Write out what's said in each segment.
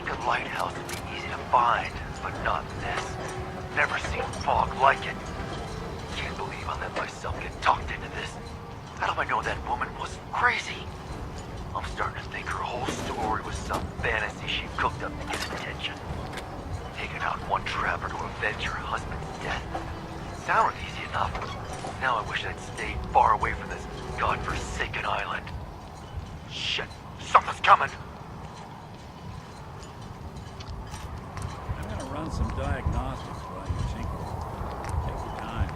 fucking lighthouse would be easy to find, but not this. Never seen fog like it. Can't believe I let myself get talked into this. How do I know that woman wasn't crazy? I'm starting to think her whole story was some fantasy she cooked up to get attention. Taking out one trapper to avenge her husband's death. Sounded easy enough. Now I wish I'd stayed far away from this godforsaken island. Shit, something's coming! I'm gonna run some diagnostics while you tinker. Take your time.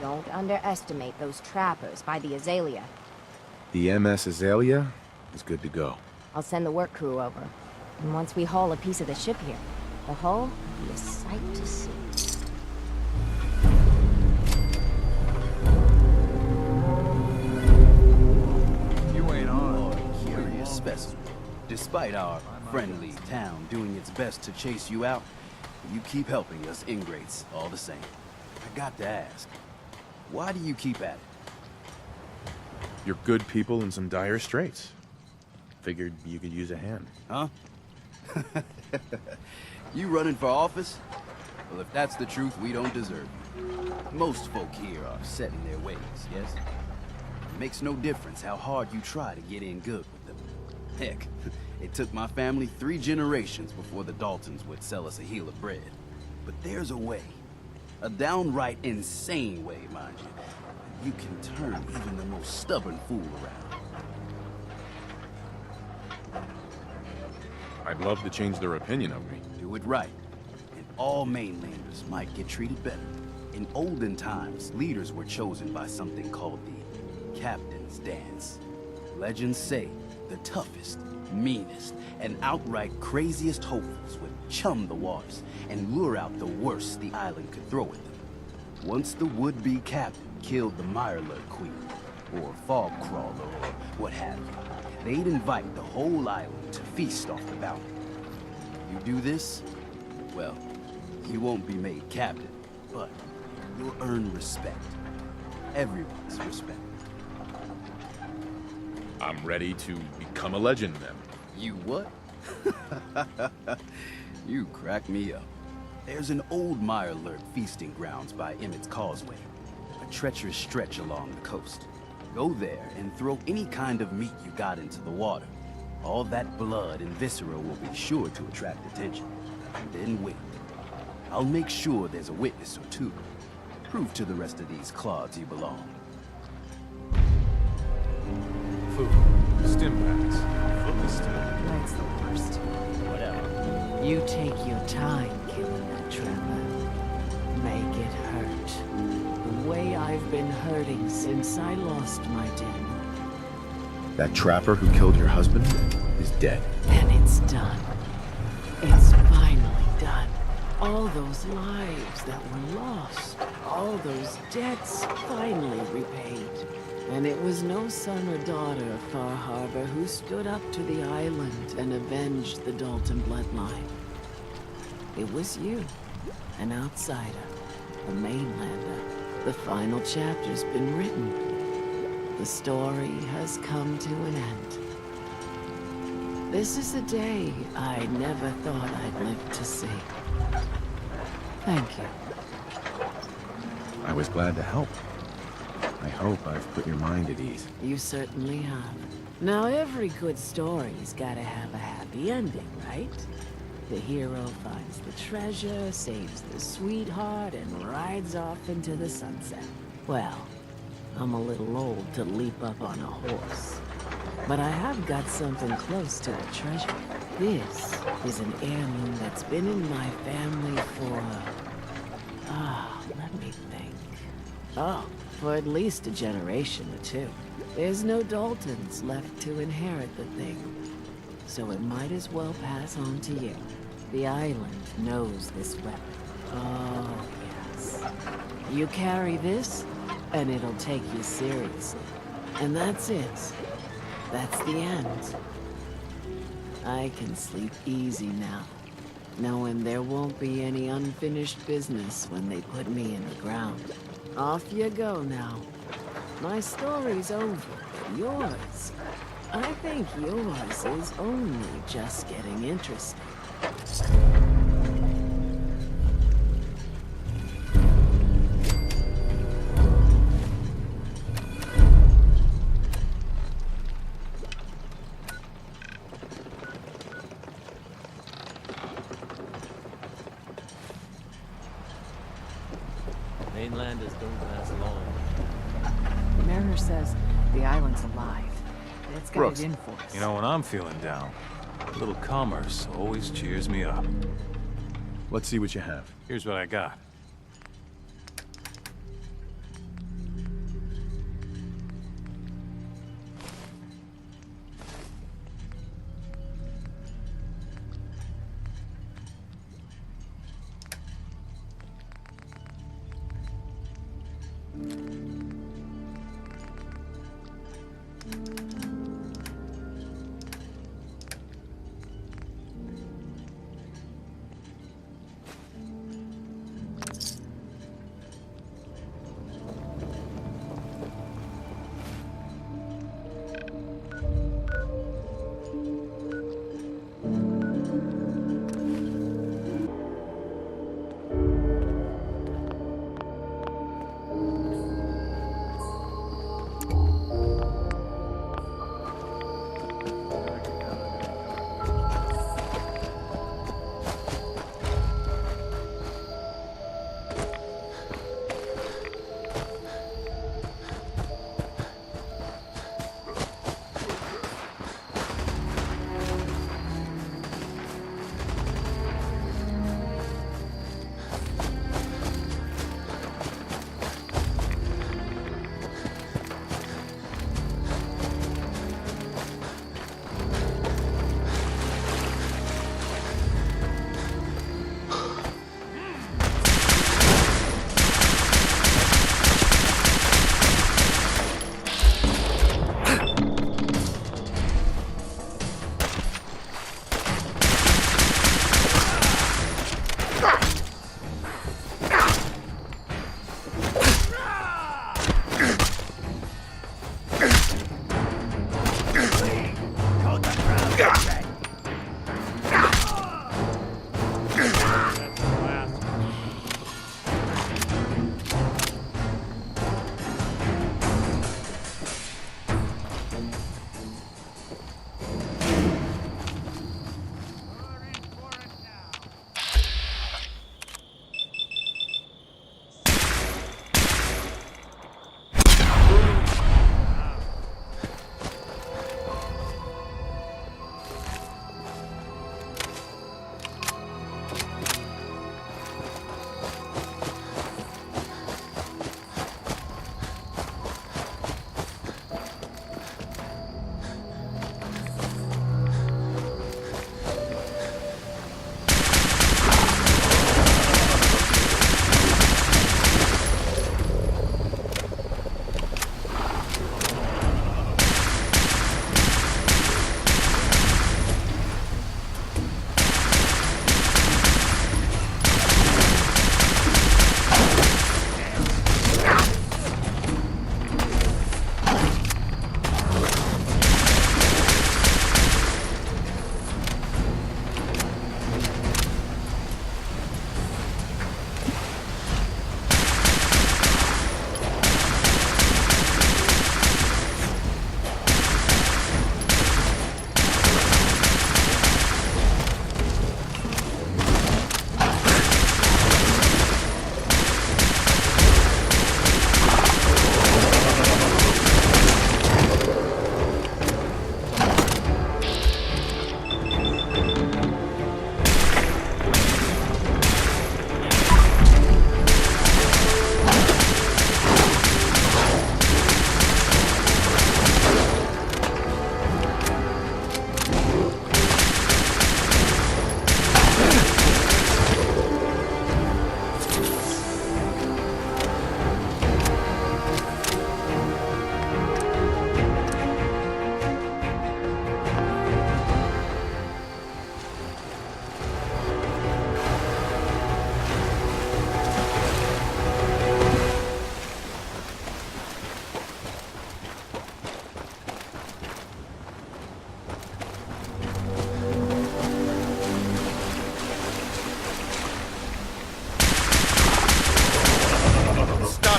Don't underestimate those trappers by the Azalea. The MS Azalea is good to go. I'll send the work crew over. And once we haul a piece of the ship here, the hull will be a sight to see. You ain't on. A curious specimen. Despite our friendly town doing its best to chase you out, you keep helping us ingrates all the same. I got to ask, why do you keep at it? You're good people in some dire straits. Figured you could use a hand. Huh? You running for office? Well, if that's the truth, we don't deserve you. Most folk here are set in their ways, yes? It makes no difference how hard you try to get in good with them. Heck, it took my family 3 generations before the Daltons would sell us a heel of bread. But there's a way. A downright insane way, mind you. You can turn even the most stubborn fool around. I'd love to change their opinion of me. Do it right, and all mainlanders might get treated better. In olden times, leaders were chosen by something called the Captain's Dance. Legends say the toughest, meanest, and outright craziest hopefuls would chum the waters and lure out the worst the island could throw at them. Once the would-be captain killed the Mirelurk Queen, or Fog Crawler, or what have you, they'd invite the whole island to feast off the bounty. You do this, well, you won't be made captain, but you'll earn respect. Everyone's respect. I'm ready to become a legend then. You what? You crack me up. There's an old Mirelurk feasting grounds by Emmett's Causeway, a treacherous stretch along the coast. Go there and throw any kind of meat you got into the water. All that blood and viscera will be sure to attract attention. And then wait. I'll make sure there's a witness or two. Prove to the rest of these clods you belong. Food. Stim packs. Food is still. That's the worst. Whatever. You take your time killing that trapper. Make it hurt. The way I've been hurting since I lost my den. That trapper who killed your husband is dead. And it's done. It's finally done. All those lives that were lost, all those debts finally repaid. And it was no son or daughter of Far Harbor who stood up to the island and avenged the Dalton bloodline. It was you, an outsider, a mainlander. The final chapter's been written. The story has come to an end. This is a day I never thought I'd live to see. Thank you. I was glad to help. I hope I've put your mind at ease. You certainly have. Now, every good story's gotta have a happy ending, right? The hero finds the treasure, saves the sweetheart, and rides off into the sunset. Well, I'm a little old to leap up on a horse. But I have got something close to a treasure. This is an heirloom that's been in my family for... let me think. Oh, for at least a generation or two. There's no Daltons left to inherit the thing, so it might as well pass on to you. The island knows this weapon. Oh, yes. You carry this, and it'll take you seriously. And that's it. That's the end. I can sleep easy now, knowing there won't be any unfinished business when they put me in the ground. Off you go now. My story's over, but yours... I think yours is only just getting interesting. Mainlanders don't last long. Mariner says the island's alive. It's got Brooks, it in for us. You know, when I'm feeling down, a little commerce always cheers me up. Let's see what you have. Here's what I got.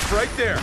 Stop right there!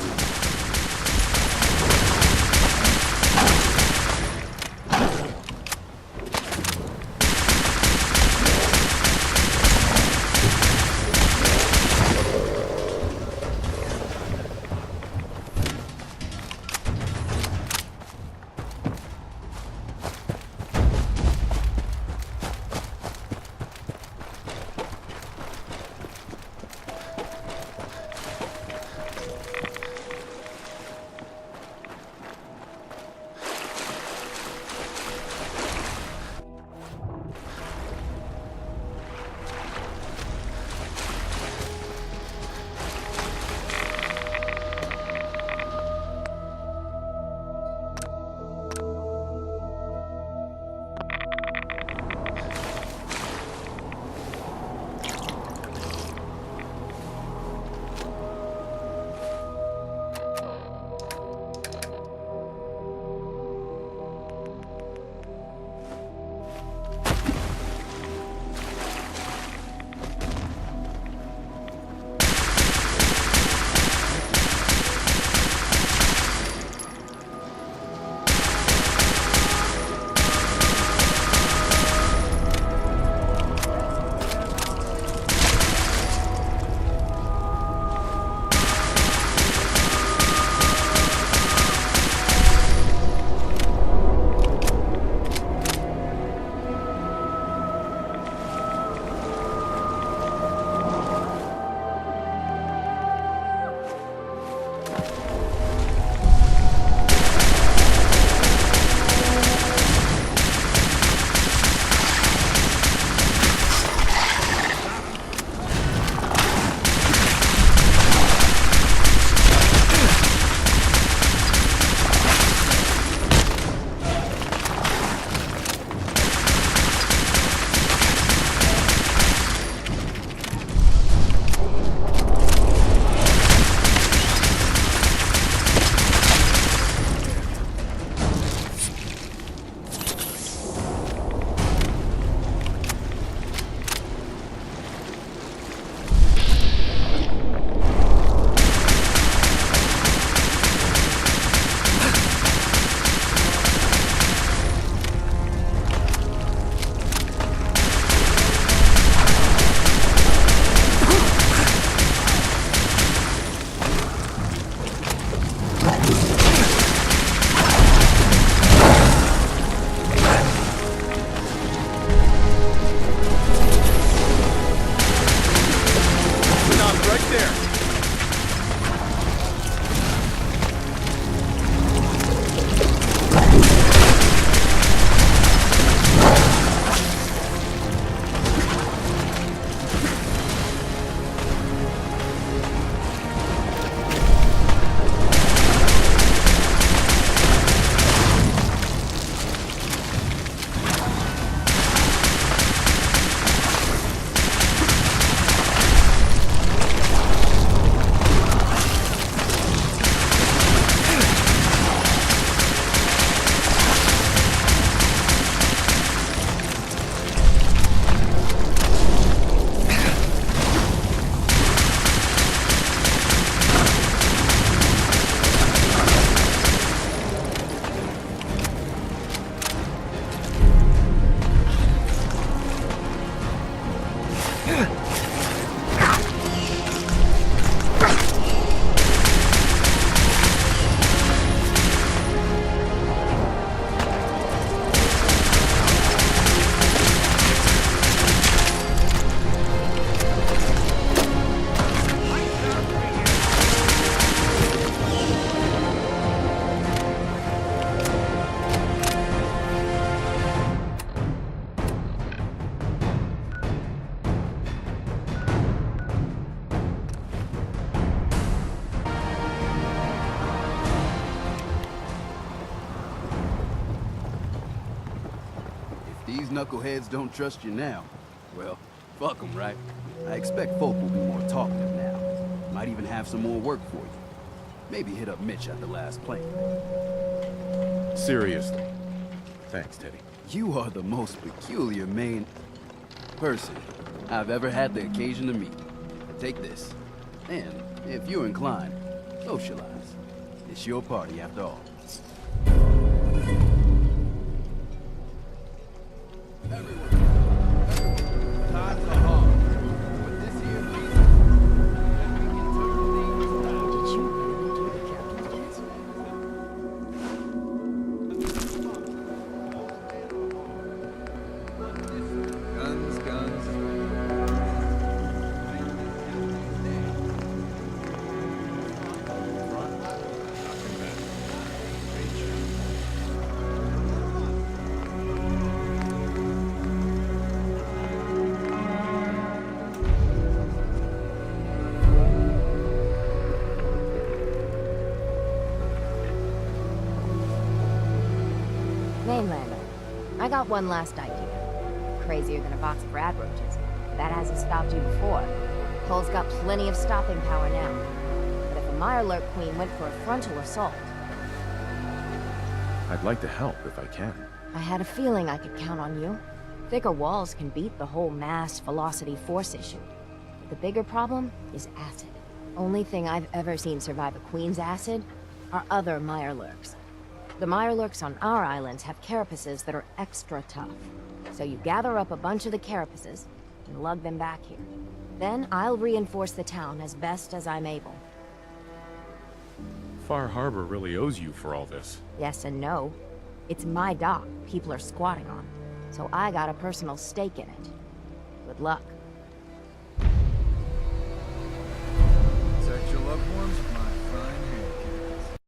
These knuckleheads don't trust you now. Well, fuck them, right? I expect folk will be more talkative now. Might even have some more work for you. Maybe hit up Mitch at the last plane. Seriously. Thanks, Teddy. You are the most peculiar Maine person I've ever had the occasion to meet. Take this. And, if you're inclined, Socialize. It's your party after all. Times are hard, but this here means that we can turn things around. Did you really do the captain's dance? Guns, guns. Mainlander, I got one last idea. Crazier than a box of rat roaches. That hasn't stopped you before. Hull's got plenty of stopping power now. But if a Mirelurk Queen went for a frontal assault, I'd like to help if I can. I had a feeling I could count on you. Thicker walls can beat the whole mass velocity force issue. But the bigger problem is acid. Only thing I've ever seen survive a Queen's acid are other Mirelurks. The Mirelurks on our islands have carapaces that are extra tough. So you gather up a bunch of the carapaces and lug them back here. Then I'll reinforce the town as best as I'm able. Far Harbor really owes you for all this. Yes and no. It's my dock people are squatting on, so I got a personal stake in it. Good luck.